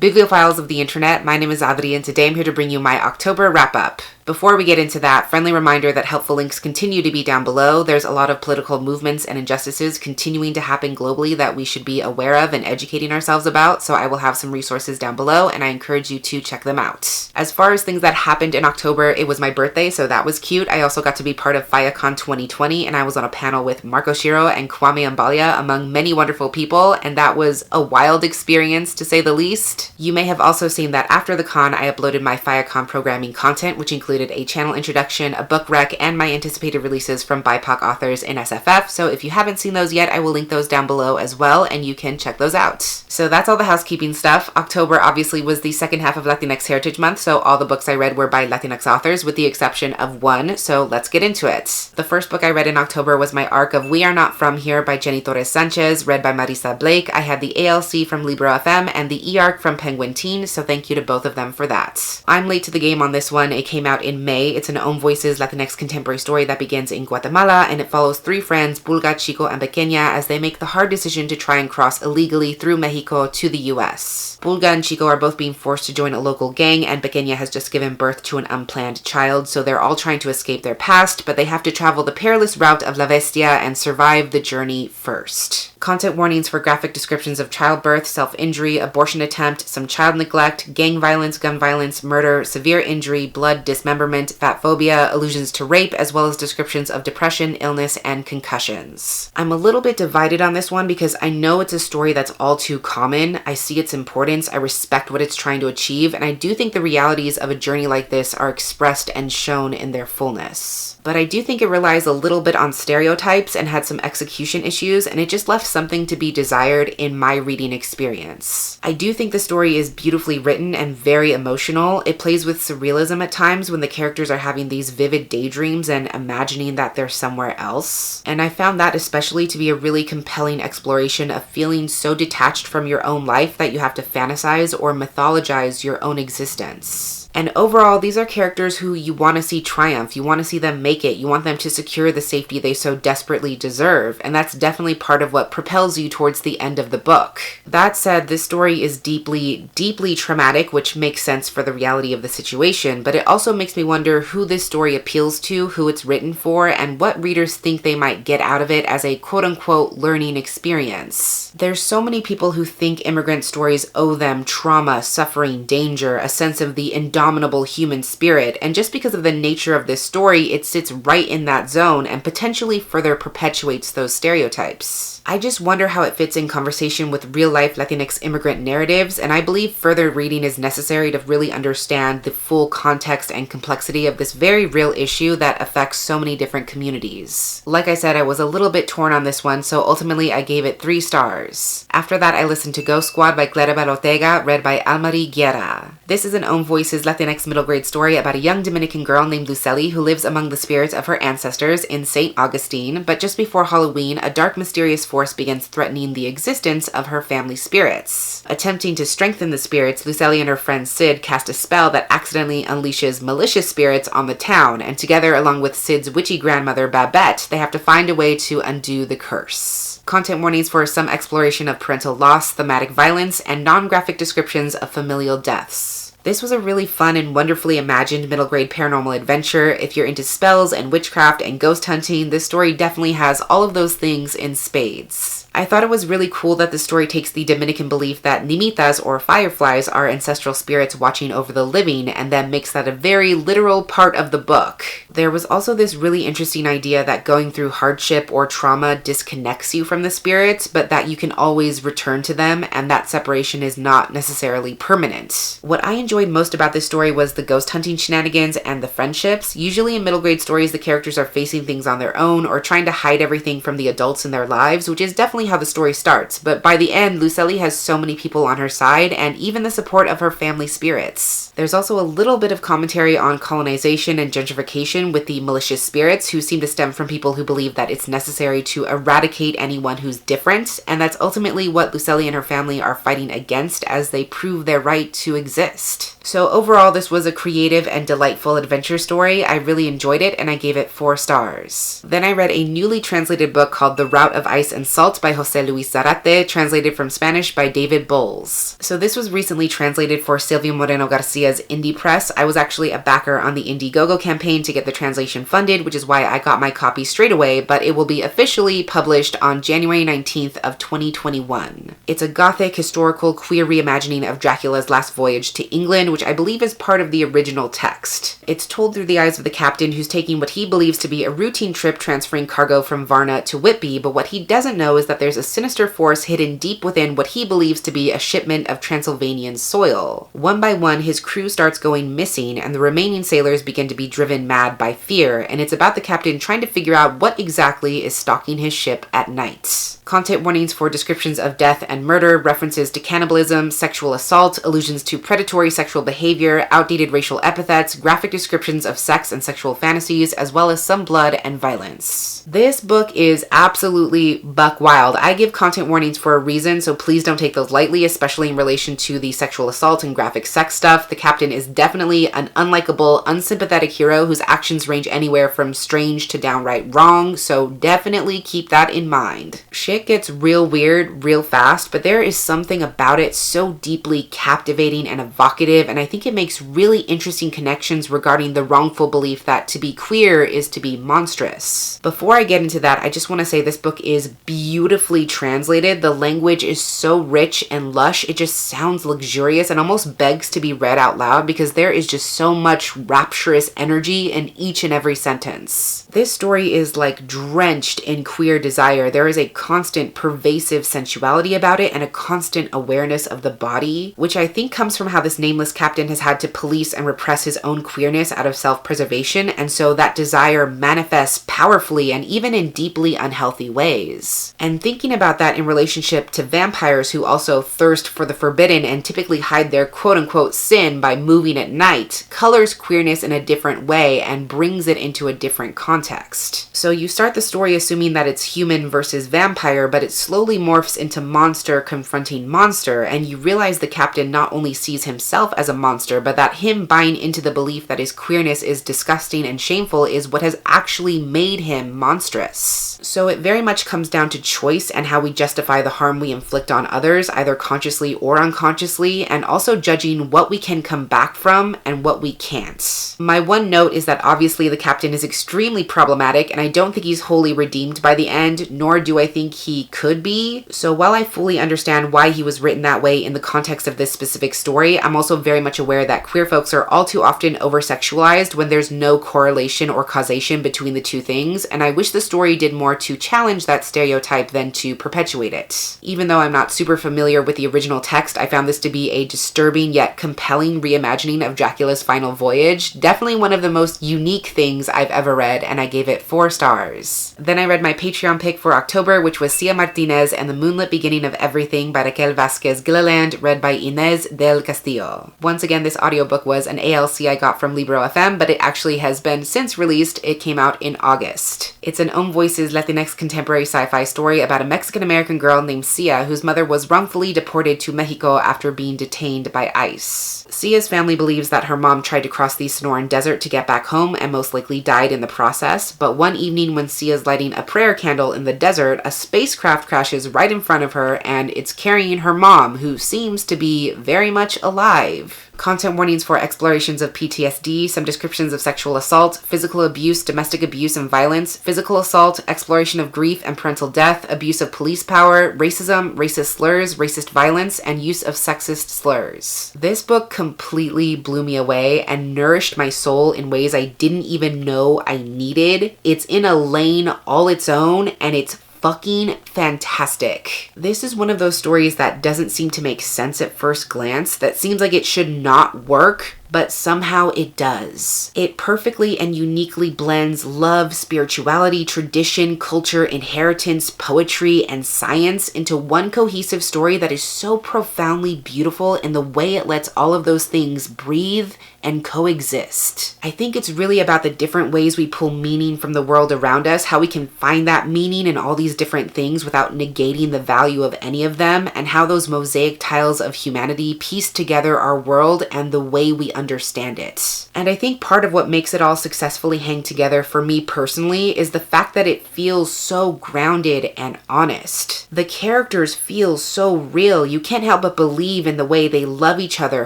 Bibliophiles of the internet, my name is Adri and today I'm here to bring you my October wrap-up. Before we get into that, friendly reminder that helpful links continue to be down below. There's a lot of political movements and injustices continuing to happen globally that we should be aware of and educating ourselves about, so I will have some resources down below and I encourage you to check them out. As far as things that happened in October, it was my birthday, so that was cute. I also got to be part of FIACon 2020 and I was on a panel with Marco Shiro and Kwame Ambalia, among many wonderful people, and that was a wild experience to say the least. You may have also seen that after the con, I uploaded my FIACon programming content, which included a channel introduction, a book rec, and my anticipated releases from BIPOC authors in SFF. So if you haven't seen those yet, I will link those down below as well, and you can check those out. So that's all the housekeeping stuff. October obviously was the second half of Latinx Heritage Month, so all the books I read were by Latinx authors, with the exception of one, so let's get into it. The first book I read in October was my arc of We Are Not From Here by Jenny Torres Sanchez, read by Marisa Blake. I had the ALC from Libro FM and the E-Arc from Penguin Teen, so thank you to both of them for that. I'm late to the game on this one. It came out in May. It's an Own Voices Latinx contemporary story that begins in Guatemala, and it follows three friends, Pulga, Chico, and Pequeña, as they make the hard decision to try and cross illegally through Mexico to the US. Pulga and Chico are both being forced to join a local gang, and Pequeña has just given birth to an unplanned child, so they're all trying to escape their past, but they have to travel the perilous route of La Bestia and survive the journey first. Content warnings for graphic descriptions of childbirth, self-injury, abortion attempt, some child neglect, gang violence, gun violence, murder, severe injury, blood, dismemberment, fat phobia, allusions to rape, as well as descriptions of depression, illness, and concussions. I'm a little bit divided on this one because I know it's a story that's all too common. I see its importance, I respect what it's trying to achieve, and I do think the realities of a journey like this are expressed and shown in their fullness. But I do think it relies a little bit on stereotypes and had some execution issues, and it just left something to be desired in my reading experience. I do think the story is beautifully written and very emotional. It plays with surrealism at times when the characters are having these vivid daydreams and imagining that they're somewhere else. And I found that especially to be a really compelling exploration of feeling so detached from your own life that you have to fantasize or mythologize your own existence. And overall, these are characters who you want to see triumph, you want to see them make it, you want them to secure the safety they so desperately deserve, and that's definitely part of what propels you towards the end of the book. That said, this story is deeply, deeply traumatic, which makes sense for the reality of the situation, but it also makes me wonder who this story appeals to, who it's written for, and what readers think they might get out of it as a quote-unquote learning experience. There's so many people who think immigrant stories owe them trauma, suffering, danger, a sense of the indomitable human spirit, and just because of the nature of this story, it sits right in that zone and potentially further perpetuates those stereotypes. I just wonder how it fits in conversation with real-life Latinx immigrant narratives, and I believe further reading is necessary to really understand the full context and complexity of this very real issue that affects so many different communities. Like I said, I was a little bit torn on this one, so ultimately I gave it 3 stars. After that, I listened to Ghost Squad by Claribel Ortega, read by Almari Guerra. This is an Own Voices Latinx middle grade story about a young Dominican girl named Lucely who lives among the spirits of her ancestors in St. Augustine, but just before Halloween, a dark, mysterious force begins threatening the existence of her family spirits. Attempting to strengthen the spirits, Lucely and her friend Sid cast a spell that accidentally unleashes malicious spirits on the town, and together, along with Sid's witchy grandmother Babette, they have to find a way to undo the curse. Content warnings for some exploration of parental loss, thematic violence, and non-graphic descriptions of familial deaths. This was a really fun and wonderfully imagined middle grade paranormal adventure. If you're into spells and witchcraft and ghost hunting, this story definitely has all of those things in spades. I thought it was really cool that the story takes the Dominican belief that nimitas or fireflies are ancestral spirits watching over the living and then makes that a very literal part of the book. There was also this really interesting idea that going through hardship or trauma disconnects you from the spirits, but that you can always return to them and that separation is not necessarily permanent. What I enjoyed most about this story was the ghost hunting shenanigans and the friendships. Usually in middle grade stories, the characters are facing things on their own or trying to hide everything from the adults in their lives, which is definitely how the story starts, but by the end, Lucely has so many people on her side and even the support of her family spirits. There's also a little bit of commentary on colonization and gentrification with the malicious spirits who seem to stem from people who believe that it's necessary to eradicate anyone who's different, and that's ultimately what Lucely and her family are fighting against as they prove their right to exist. So overall, this was a creative and delightful adventure story. I really enjoyed it and I gave it 4 stars. Then I read a newly translated book called The Route of Ice and Salt by Jose Luis Zarate, translated from Spanish by David Bowles. So this was recently translated for Silvio Moreno Garcia's Indie Press. I was actually a backer on the Indiegogo campaign to get the translation funded, which is why I got my copy straight away, but it will be officially published on January 19th of 2021. It's a gothic, historical, queer reimagining of Dracula's last voyage to England, which I believe is part of the original text. It's told through the eyes of the captain, who's taking what he believes to be a routine trip transferring cargo from Varna to Whitby, but what he doesn't know is that there's a sinister force hidden deep within what he believes to be a shipment of Transylvanian soil. One by one, his crew starts going missing, and the remaining sailors begin to be driven mad by fear, and it's about the captain trying to figure out what exactly is stalking his ship at night. Content warnings for descriptions of death and murder, references to cannibalism, sexual assault, allusions to predatory sexual behavior, outdated racial epithets, graphic descriptions of sex and sexual fantasies, as well as some blood and violence. This book is absolutely buck wild. I give content warnings for a reason, so please don't take those lightly, especially in relation to the sexual assault and graphic sex stuff. The captain is definitely an unlikable, unsympathetic hero whose actions range anywhere from strange to downright wrong, so definitely keep that in mind. Shit gets real weird real fast, but there is something about it so deeply captivating and evocative, and I think it makes really interesting connections regarding the wrongful belief that to be queer is to be monstrous. Before I get into that, I just want to say this book is beautifully translated. The language is so rich and lush, it just sounds luxurious and almost begs to be read out loud because there is just so much rapturous energy in each and every sentence. This story is like drenched in queer desire. There is a constant pervasive sensuality about it and a constant awareness of the body, which I think comes from how this nameless captain has had to police and repress his own queerness out of self-preservation, and so that desire manifests powerfully and even in deeply unhealthy ways. And thinking about that in relationship to vampires who also thirst for the forbidden and typically hide their quote-unquote sin by moving at night, colors queerness in a different way and brings it into a different context. So you start the story assuming that it's human versus vampire, but it slowly morphs into monster confronting monster, and you realize the captain not only sees himself as a monster, but that him buying into the belief that his queerness is disgusting and shameful is what has actually made him monstrous. So it very much comes down to choice and how we justify the harm we inflict on others, either consciously or unconsciously, and also judging what we can come back from and what we can't. My one note is that obviously the captain is extremely problematic, and I don't think he's wholly redeemed by the end, nor do I think he could be. So while I fully understand why he was written that way in the context of this specific story, I'm also very much aware that queer folks are all too often over-sexualized when there's no correlation or causation between the two things, and I wish the story did more to challenge that stereotype than to perpetuate it. Even though I'm not super familiar with the original text, I found this to be a disturbing yet compelling reimagining of Dracula's final voyage. Definitely one of the most unique things I've ever read, and I gave it 4 stars. Then I read my Patreon pick for October, which was Cia Martinez and the Moonlit Beginning of Everything by Raquel Vasquez Gilliland, read by Inez del Castillo. Once again, this audiobook was an ALC I got from Libro FM, but it actually has been since released. It came out in August. It's an Own Voices Latinx contemporary sci-fi story about a Mexican-American girl named Cia whose mother was wrongfully deported to Mexico after being detained by ICE. Cia's family believes that her mom tried to cross the Sonoran Desert to get back home and most likely died in the process, but one evening when Cia's lighting a prayer candle in the desert, a spacecraft crashes right in front of her and it's carrying her mom, who seems to be very much alive. Content warnings for explorations of PTSD, some descriptions of sexual assault, physical abuse, domestic abuse and violence, physical assault, exploration of grief and parental death, abuse of police power, racism, racist slurs, racist violence, and use of sexist slurs. This book completely blew me away and nourished my soul in ways I didn't even know I needed. It's in a lane all its own, and it's fucking fantastic. This is one of those stories that doesn't seem to make sense at first glance, that seems like it should not work, but somehow it does. It perfectly and uniquely blends love, spirituality, tradition, culture, inheritance, poetry, and science into one cohesive story that is so profoundly beautiful in the way it lets all of those things breathe and coexist. I think it's really about the different ways we pull meaning from the world around us, how we can find that meaning in all these different things without negating the value of any of them, and how those mosaic tiles of humanity piece together our world and the way we understand it. And I think part of what makes it all successfully hang together for me personally is the fact that it feels so grounded and honest. The characters feel so real. You can't help but believe in the way they love each other,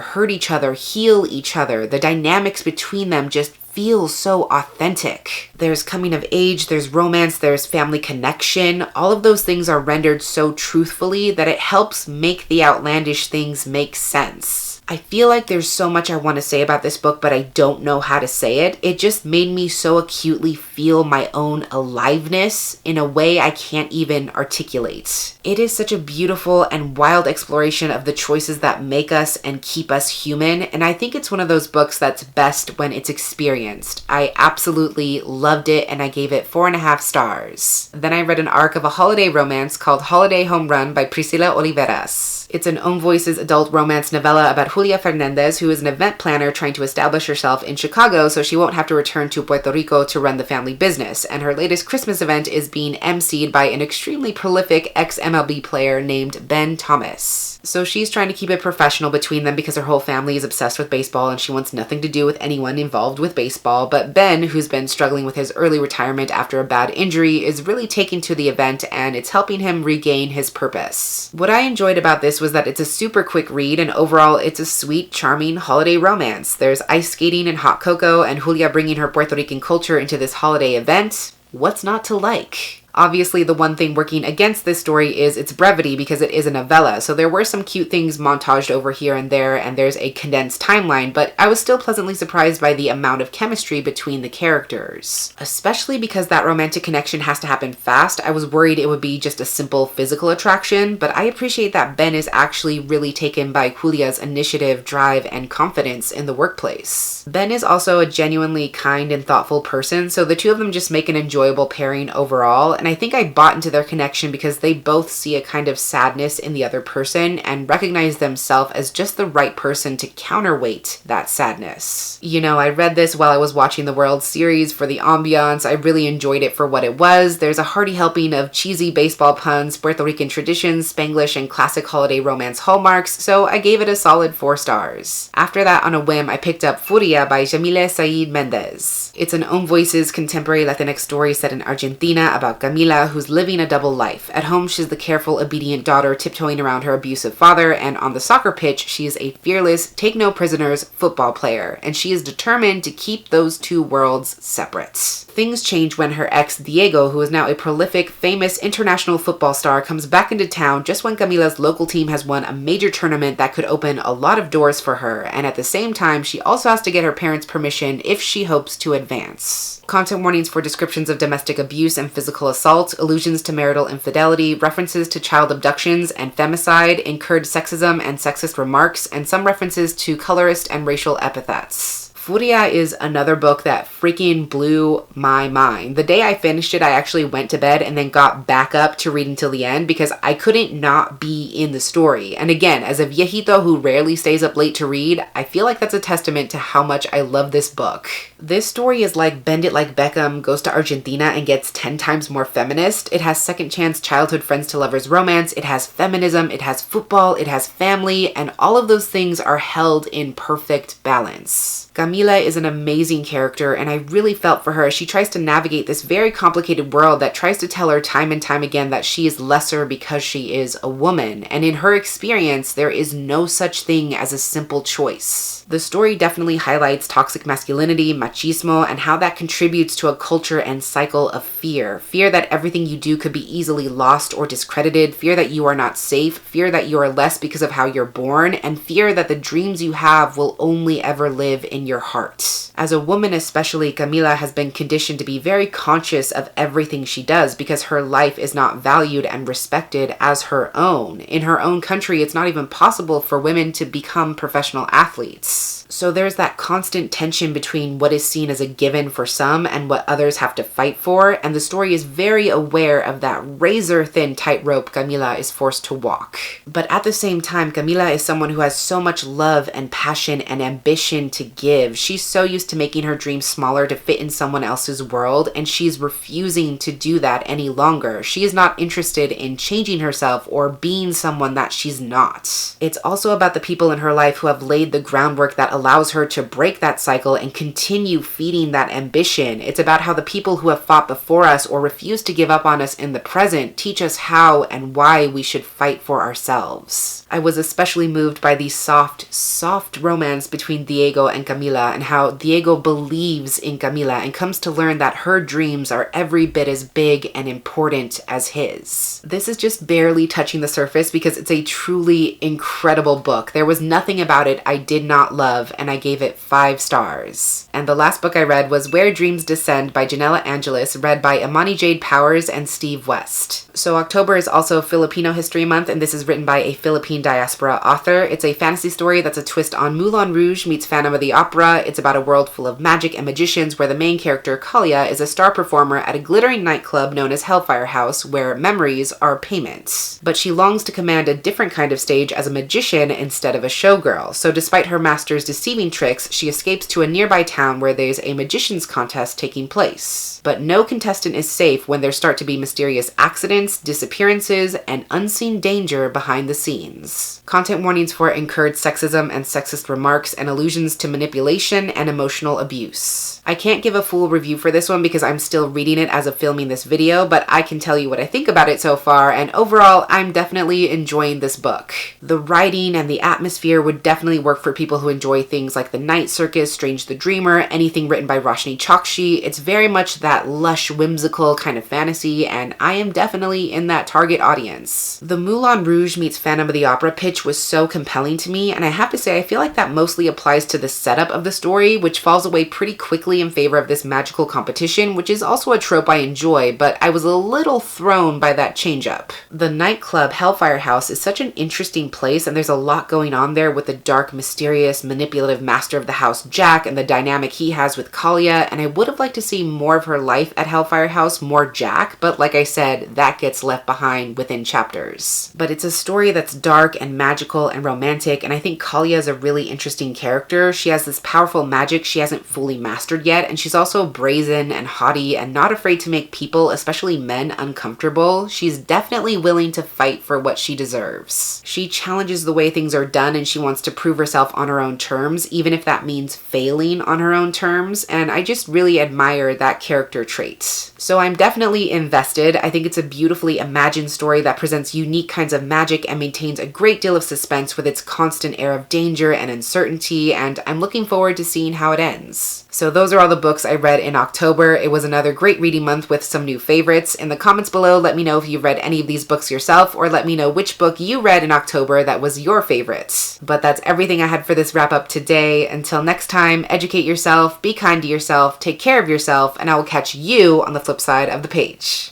hurt each other, heal each other. The dynamics between them just feel so authentic. There's coming of age, there's romance, there's family connection. All of those things are rendered so truthfully that it helps make the outlandish things make sense. I feel like there's so much I want to say about this book, but I don't know how to say it. It just made me so acutely feel my own aliveness in a way I can't even articulate. It is such a beautiful and wild exploration of the choices that make us and keep us human, and I think it's one of those books that's best when it's experienced. I absolutely loved it, and I gave it 4.5 stars. Then I read an arc of a holiday romance called Holiday Home Run by Priscilla Oliveras. It's an Own Voices adult romance novella about Julia Fernandez, who is an event planner trying to establish herself in Chicago so she won't have to return to Puerto Rico to run the family business, and her latest Christmas event is being emceed by an extremely prolific ex-MLB player named Ben Thomas. So she's trying to keep it professional between them because her whole family is obsessed with baseball and she wants nothing to do with anyone involved with baseball, but Ben, who's been struggling with his early retirement after a bad injury, is really taken to the event and it's helping him regain his purpose. What I enjoyed about this was that it's a super quick read and overall it's a sweet, charming holiday romance. There's ice skating and hot cocoa and Julia bringing her Puerto Rican culture into this holiday event. What's not to like? Obviously, the one thing working against this story is its brevity because it is a novella, so there were some cute things montaged over here and there's a condensed timeline, but I was still pleasantly surprised by the amount of chemistry between the characters. Especially because that romantic connection has to happen fast, I was worried it would be just a simple physical attraction, but I appreciate that Ben is actually really taken by Julia's initiative, drive, and confidence in the workplace. Ben is also a genuinely kind and thoughtful person, so the two of them just make an enjoyable pairing overall, and I think I bought into their connection because they both see a kind of sadness in the other person and recognize themselves as just the right person to counterweight that sadness. You know, I read this while I was watching the World Series for the ambiance. I really enjoyed it for what it was. There's a hearty helping of cheesy baseball puns, Puerto Rican traditions, Spanglish, and classic holiday romance hallmarks, so I gave it a solid 4 stars. After that, on a whim, I picked up Furia by Yamile Said Mendez. It's an Own Voices contemporary Latinx story set in Argentina about Camila, who's living a double life. At home, she's the careful, obedient daughter tiptoeing around her abusive father, and on the soccer pitch, she is a fearless, take-no-prisoners football player, and she is determined to keep those two worlds separate. Things change when her ex, Diego, who is now a prolific, famous international football star, comes back into town just when Camila's local team has won a major tournament that could open a lot of doors for her, and at the same time, she also has to get her parents' permission if she hopes to advance. Content warnings for descriptions of domestic abuse and physical assault, allusions to marital infidelity, references to child abductions and femicide, incurred sexism and sexist remarks, and some references to colorist and racial epithets. Furia is another book that freaking blew my mind. The day I finished it, I actually went to bed and then got back up to read until the end because I couldn't not be in the story. And again, as a viejito who rarely stays up late to read, I feel like that's a testament to how much I love this book. This story is like Bend It Like Beckham goes to Argentina and gets 10 times more feminist. It has second chance childhood friends to lovers romance, it has feminism, it has football, it has family, and all of those things are held in perfect balance. Camila is an amazing character, and I really felt for her as she tries to navigate this very complicated world that tries to tell her time and time again that she is lesser because she is a woman, and in her experience, there is no such thing as a simple choice. The story definitely highlights toxic masculinity, machismo, and how that contributes to a culture and cycle of fear. Fear that everything you do could be easily lost or discredited, fear that you are not safe, fear that you are less because of how you're born, and fear that the dreams you have will only ever live in your heart. As a woman especially, Camila has been conditioned to be very conscious of everything she does because her life is not valued and respected as her own. In her own country, it's not even possible for women to become professional athletes. So there's that constant tension between what is seen as a given for some and what others have to fight for, and the story is very aware of that razor-thin tightrope Camila is forced to walk. But at the same time, Camila is someone who has so much love and passion and ambition to give. She's so used to making her dreams smaller to fit in someone else's world, and she's refusing to do that any longer. She is not interested in changing herself or being someone that she's not. It's also about the people in her life who have laid the groundwork that allows her to break that cycle and continue feeding that ambition. It's about how the people who have fought before us or refuse to give up on us in the present teach us how and why we should fight for ourselves. I was especially moved by the soft romance between Diego and Camila, and how Diego believes in Camila and comes to learn that her dreams are every bit as big and important as his. This is just barely touching the surface because it's a truly incredible book. There was nothing about it I did not love, and I gave it 5 stars. And the last book I read was Where Dreams Descend by Janella Angelis, read by Imani Jade Powers and Steve West. So October is also Filipino History Month, and this is written by a Philippine diaspora author. It's a fantasy story that's a twist on Moulin Rouge meets Phantom of the Opera. It's about a world full of magic and magicians where the main character, Kalia, is a star performer at a glittering nightclub known as Hellfire House, where memories are payments. But she longs to command a different kind of stage as a magician instead of a showgirl. So despite her master's deceiving tricks, she escapes to a nearby town where there's a magician's contest taking place. But no contestant is safe when there start to be mysterious accidents, disappearances, and unseen danger behind the scenes. Content warnings for incurred sexism and sexist remarks and allusions to manipulation and emotional abuse. I can't give a full review for this one because I'm still reading it as of filming this video, but I can tell you what I think about it so far, and overall, I'm definitely enjoying this book. The writing and the atmosphere would definitely work for people who enjoy things like The Night Circus, Strange the Dreamer, anything written by Roshni Chokshi. It's very much that lush, whimsical kind of fantasy, and I am definitely in that target audience. The Moulin Rouge meets Phantom of the Opera pitch was so compelling to me, and I have to say I feel like that mostly applies to the setup of the story, which falls away pretty quickly in favor of this magical competition, which is also a trope I enjoy, but I was a little thrown by that change-up. The nightclub Hellfire House is such an interesting place, and there's a lot going on there with the dark, mysterious, manipulative master of the house, Jack, and the dynamic he has with Kalia, and I would have liked to see more of her life at Hellfire House, more Jack, but like I said, that gets left behind within chapters. But it's a story that's dark and magical and romantic, and I think Kalia is a really interesting character. She has this powerful magic she hasn't fully mastered yet, and she's also brazen and haughty and not afraid to make people, especially men, uncomfortable. She's definitely willing to fight for what she deserves. She challenges the way things are done, and she wants to prove herself on her own terms, even if that means failing on her own terms, and I just really admire that character trait. So I'm definitely invested. I think it's a beautifully imagined story that presents unique kinds of magic and maintains a great deal of suspense with its constant air of danger and uncertainty, and I'm looking forward to seeing how it ends. So those are all the books I read in October. It was another great reading month with some new favorites. In the comments below, let me know if you've read any of these books yourself, or let me know which book you read in October that was your favorite. But that's everything I had for this wrap up today. Until next time, educate yourself, be kind to yourself, take care of yourself, and I will catch you on the flip side of the page.